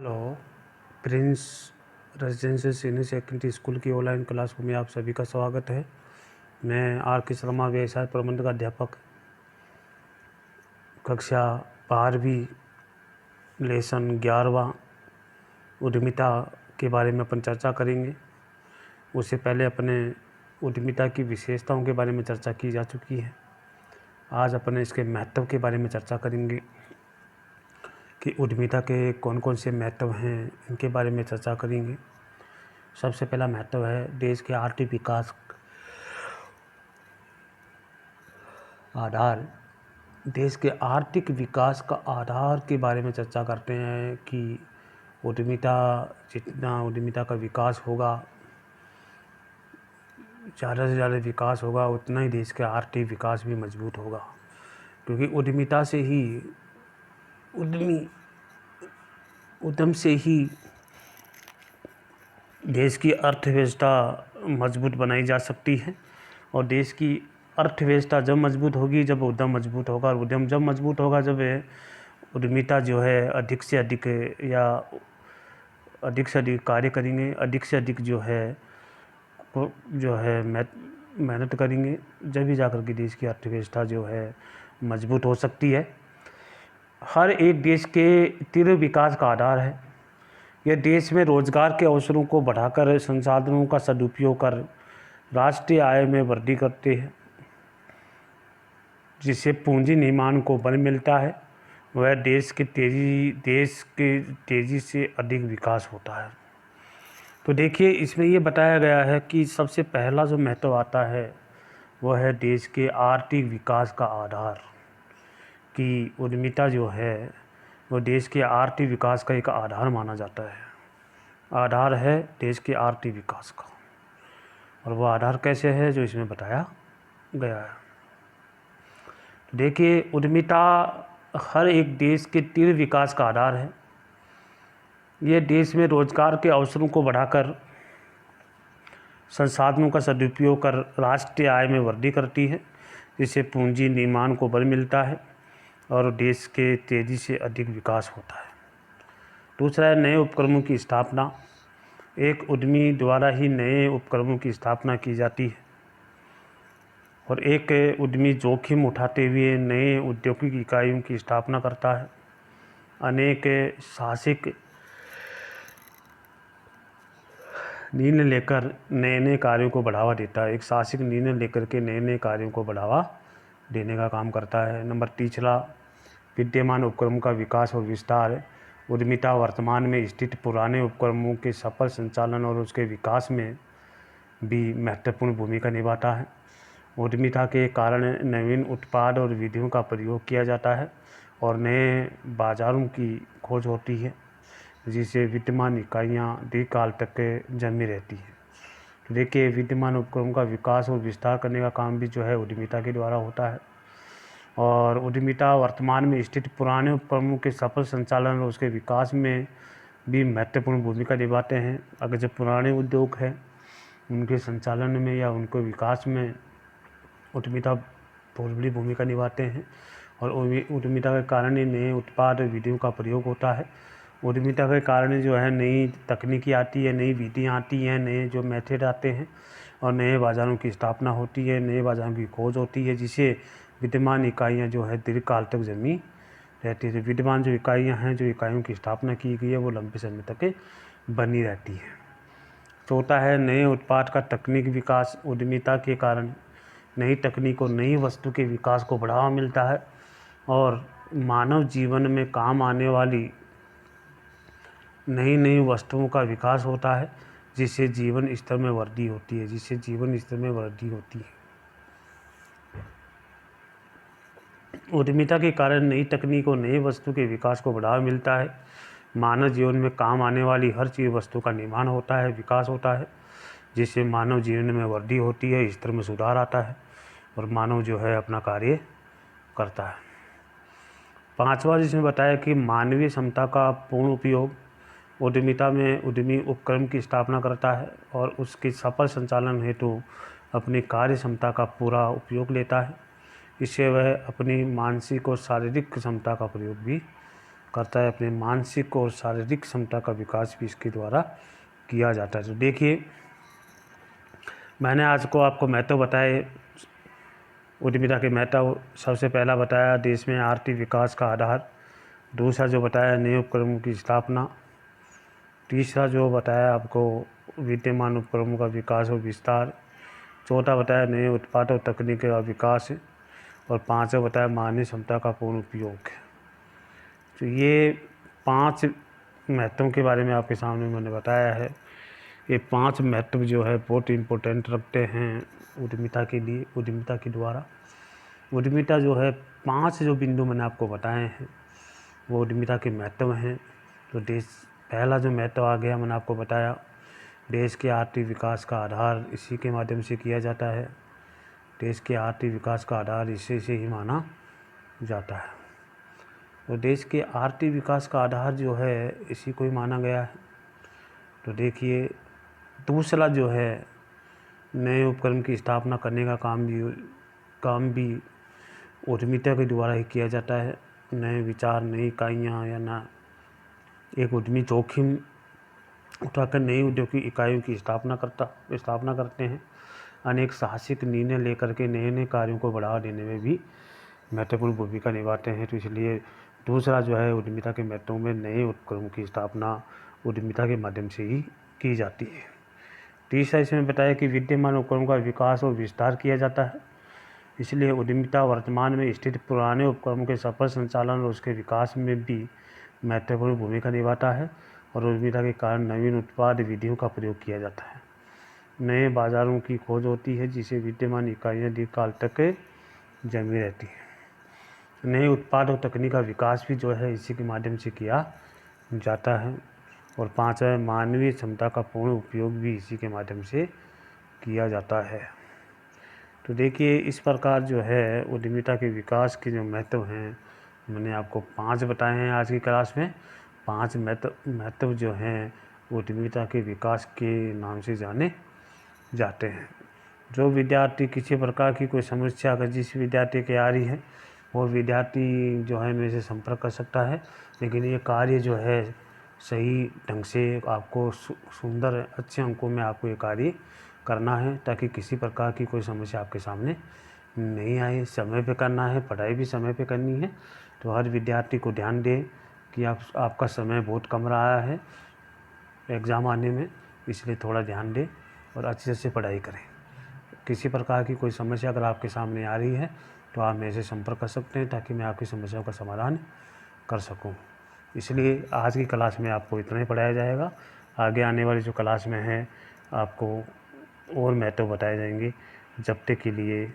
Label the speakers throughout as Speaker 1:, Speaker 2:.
Speaker 1: Hello. Prince residential senior secondary school की online classroom में आप सभी का स्वागत है। मैं आर के शर्मा, व्यवसाय प्रबंधक अध्यापक, कक्षा 12वीं लेसन 11वां उद्यमिता के बारे में अपन चर्चा करेंगे। उससे पहले अपने उद्यमिता की विशेषताओं के बारे में चर्चा की जा चुकी है। आज अपन इसके महत्व के बारे में चर्चा करेंगे कि उद्यमिता के कौन कौन से महत्व हैं, इनके बारे में चर्चा करेंगे। सबसे पहला महत्व है देश के आर्थिक विकास आधार। देश के आर्थिक विकास का आधार के बारे में चर्चा करते हैं कि जितना उद्यमिता का विकास होगा, ज़्यादा से ज़्यादा विकास होगा, उतना ही देश का आर्थिक विकास भी मजबूत होगा। क्योंकि उद्यमिता से ही उद्यम से ही देश की अर्थव्यवस्था मजबूत बनाई जा सकती है। और देश की अर्थव्यवस्था जब मजबूत होगी जब उद्यम मजबूत होगा, और उद्यम जब मजबूत होगा जब उद्यमिता जो है अधिक से अधिक कार्य करेंगे, अधिक से अधिक जो है मेहनत करेंगे, जब भी जाकर के देश की अर्थव्यवस्था जो है मजबूत हो सकती है। हर एक देश के तीव्र विकास का आधार है। यह देश में रोजगार के अवसरों को बढ़ाकर संसाधनों का सदुपयोग कर राष्ट्रीय आय में वृद्धि करते हैं, जिससे पूंजी निर्माण को बल मिलता है। वह देश के तेज़ी से अधिक विकास होता है। तो देखिए, इसमें ये बताया गया है कि सबसे पहला जो महत्व आता है वह है देश के आर्थिक विकास का आधार। कि उद्यमिता जो है वो देश के आर्थिक विकास का एक आधार माना जाता है। आधार है देश के आर्थिक विकास का, और वो आधार कैसे है जो इसमें बताया गया है। देखिए, उद्यमिता हर एक देश के तीव्र विकास का आधार है। ये देश में रोजगार के अवसरों को बढ़ाकर संसाधनों का सदुपयोग कर राष्ट्रीय आय में वृद्धि करती है, जिससे पूंजी निर्माण को बल मिलता है और देश के तेज़ी से अधिक विकास होता है। दूसरा है नए उपक्रमों की स्थापना। एक उद्यमी द्वारा ही नए उपक्रमों की स्थापना की जाती है, और एक उद्यमी जोखिम उठाते हुए नए औद्योगिक इकाइयों की स्थापना करता है। अनेक साहसिक निर्णय लेकर नए नए कार्यों को बढ़ावा देता है। एक साहसिक निर्णय लेकर के नए नए कार्यों को बढ़ावा देने का काम करता है। नंबर तीसरा, विद्यमान उपक्रमों का विकास और विस्तार। उद्यमिता वर्तमान में स्थित पुराने उपक्रमों के सफल संचालन और उसके विकास में भी महत्वपूर्ण भूमिका निभाता है। उद्यमिता के कारण नवीन उत्पाद और विधियों का प्रयोग किया जाता है और नए बाज़ारों की खोज होती है, जिससे विद्यमान इकाइयाँ दीर्घकाल तक जमी रहती हैं। तो देखिए, विद्यमान उपक्रमों का विकास और विस्तार करने का काम भी जो है उद्यमिता के द्वारा होता है। और उद्यमिता वर्तमान में स्थित पुराने उपक्रमों के सफल संचालन और उसके विकास में भी महत्वपूर्ण भूमिका निभाते हैं। अगर जो पुराने उद्योग हैं उनके संचालन में या उनके विकास में उद्यमिता बहुत बड़ी भूमिका निभाते हैं, और उद्यमिता के कारण ही नए उत्पाद विधियों का प्रयोग होता है। उद्यमिता के कारण जो है नई तकनीकी आती है, नई विधियाँ आती हैं, नए जो मेथड आते हैं, और नए बाज़ारों की स्थापना होती है, नए बाज़ारों की खोज होती है, जिससे विद्यमान इकाइयाँ जो है दीर्घकाल तक जमी रहती है। विद्यमान जो इकाइयाँ हैं, जो इकाइयों की स्थापना की गई है, वो लंबे समय तक बनी रहती है। चौथा है नए उत्पाद का तकनीक विकास। उद्यमिता के कारण नई तकनीक और नई वस्तु के विकास को बढ़ावा मिलता है, और मानव जीवन में काम आने वाली नई नई वस्तुओं का विकास होता है, जिससे जीवन स्तर में वृद्धि होती है। उद्यमिता के कारण नई तकनीक और नई वस्तु के विकास को बढ़ावा मिलता है। मानव जीवन में काम आने वाली हर चीज़ वस्तु का निर्माण होता है, विकास होता है, जिससे मानव जीवन में वृद्धि होती है, स्तर में सुधार आता है, और मानव जो है अपना कार्य करता है। पांचवा जिसमें बताया कि मानवीय क्षमता का पूर्ण उपयोग। उद्यमिता में उद्यमी उपक्रम की स्थापना करता है और उसके सफल संचालन हेतु अपनी कार्य क्षमता का पूरा उपयोग लेता है। इससे वह अपनी मानसिक और शारीरिक क्षमता का प्रयोग भी करता है, अपने मानसिक और शारीरिक क्षमता का विकास भी इसके द्वारा किया जाता है। तो देखिए, मैंने आज को आपको महत्व बताए उद्यमिता के महत्व। सबसे पहला बताया देश में आर्थिक विकास का आधार, दूसरा जो बताया नए उपक्रमों की स्थापना, तीसरा जो बताया आपको विद्यमान उपक्रमों का विकास और विस्तार, चौथा बताया नए उत्पाद और तकनीक का विकास, और पाँचवा बताया मानवीय क्षमता का पूर्ण उपयोग। तो ये 5 महत्वों के बारे में आपके सामने मैंने बताया है। ये 5 महत्व जो है बहुत इम्पोर्टेंट रखते हैं उद्यमिता के लिए, उद्यमिता के द्वारा। उद्यमिता जो है 5 जो बिंदु मैंने आपको बताए हैं वो उद्यमिता के महत्व हैं। तो पहला जो महत्व आ गया मैंने आपको बताया, देश के आर्थिक विकास का आधार इसी के माध्यम से किया जाता है। देश के आर्थिक विकास का आधार इसी से ही माना जाता है। तो देश के आर्थिक विकास का आधार जो है इसी को ही माना गया है। तो देखिए, दूसरा जो है नए उपक्रम की स्थापना करने का काम भी उद्यमिता के द्वारा ही किया जाता है। नए विचार, नई इकाइयाँ या ना एक उद्यमी जोखिम उठाकर नई औद्योगिक इकाइयों की स्थापना करते हैं। अनेक साहसिक निर्णय लेकर के नए नए कार्यों को बढ़ावा देने में भी महत्वपूर्ण भूमिका निभाते हैं। तो इसलिए दूसरा जो है उद्यमिता के महत्वों में नए उपक्रमों की स्थापना उद्यमिता के माध्यम से ही की जाती है। तीसरा इसमें बताया कि विद्यमान उपक्रमों का विकास और विस्तार किया जाता है। इसलिए उद्यमिता वर्तमान में स्थित पुराने उपक्रमों के सफल संचालन और उसके विकास में भी महत्वपूर्ण भूमिका निभाता है, और उद्यमिता के कारण नवीन उत्पाद विधियों का प्रयोग किया जाता है। नए बाज़ारों की खोज होती है जिसे विद्यमान इकाइयाँ दीर्घकाल तक जमी रहती हैं। नए उत्पाद और तकनीक का विकास भी जो है इसी के माध्यम से किया जाता है। और पाँचवा, मानवीय क्षमता का पूर्ण उपयोग भी इसी के माध्यम से किया जाता है। तो देखिए, इस प्रकार जो है उद्यमिता के विकास के जो महत्व हैं मैंने आपको 5 बताए हैं आज की क्लास में। 5 महत्व जो हैं उद्यमिता के विकास के नाम से जाने जाते हैं। जो विद्यार्थी किसी प्रकार की कोई समस्या अगर जिस विद्यार्थी की आ रही है वो विद्यार्थी जो है मेरे से संपर्क कर सकता है। लेकिन ये कार्य जो है सही ढंग से आपको सुंदर अच्छे अंकों में आपको ये कार्य करना है ताकि किसी प्रकार की कोई समस्या आपके सामने नहीं आए। समय पे करना है, पढ़ाई भी समय पे करनी है। तो हर विद्यार्थी को ध्यान दें कि आपका समय बहुत कम रहा है एग्ज़ाम आने में, इसलिए थोड़ा ध्यान दें और अच्छे से पढ़ाई करें। किसी प्रकार की कोई समस्या अगर आपके सामने आ रही है तो आप मेरे से संपर्क कर सकते हैं ताकि मैं आपकी समस्याओं का समाधान कर सकूं। इसलिए आज की क्लास में आपको इतना ही पढ़ाया जाएगा। आगे आने वाली जो क्लास में है आपको और महत्व बताए जाएंगे। जब तक के लिए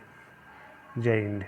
Speaker 1: जय हिंद।